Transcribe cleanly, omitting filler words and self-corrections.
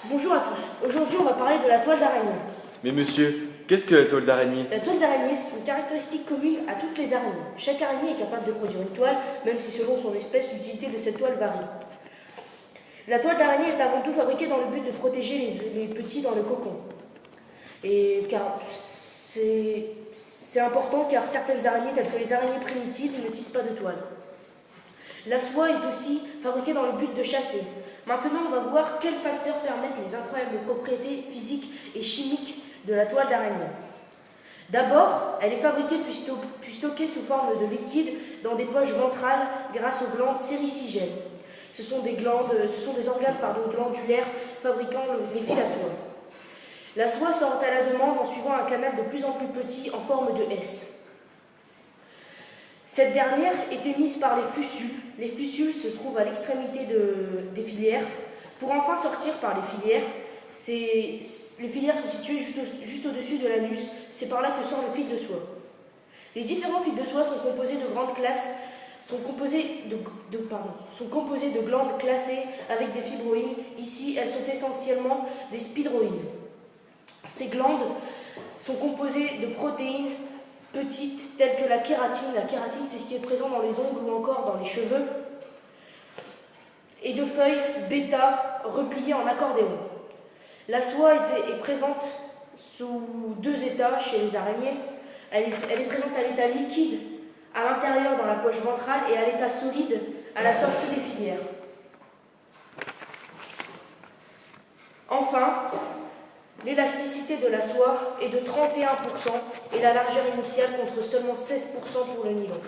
Bonjour à tous. Aujourd'hui, on va parler de la toile d'araignée. Mais monsieur, qu'est-ce que la toile d'araignée? La toile d'araignée, c'est une caractéristique commune à toutes les araignées. Chaque araignée est capable de produire une toile, même si selon son espèce, l'utilité de cette toile varie. La toile d'araignée est avant tout fabriquée dans le but de protéger les petits dans le cocon. Et car c'est important car certaines araignées, telles que les araignées primitives, ne tissent pas de toile. La soie est aussi fabriquée dans le but de chasser. Maintenant, on va voir quels facteurs permettent les incroyables propriétés physiques et chimiques de la toile d'araignée. D'abord, elle est fabriquée puis stockée sous forme de liquide dans des poches ventrales grâce aux glandes séricigènes. Ce sont des organes glandulaires fabriquant les fils à soie. La soie sort à la demande en suivant un canal de plus en plus petit en forme de S. Cette dernière est émise par les fusules. Les fusules se trouvent à l'extrémité des filières. Pour enfin sortir par les filières, les filières sont situées juste au-dessus de l'anus. C'est par là que sort le fil de soie. Les différents fils de soie sont composés de grandes classes, sont composés de glandes classées avec des fibroïdes. Ici, elles sont essentiellement des spidroïdes. Ces glandes sont composées de protéines petites telles que la kératine. La kératine, c'est ce qui est présent dans les ongles ou encore dans les cheveux. Et de feuilles bêta repliées en accordéon. La soie est présente sous deux états chez les araignées. Elle est présente à l'état liquide à l'intérieur dans la poche ventrale et à l'état solide à la sortie des filières. Enfin, l'élasticité de la soie est de 31% et la largeur initiale contre seulement 16% pour le nylon.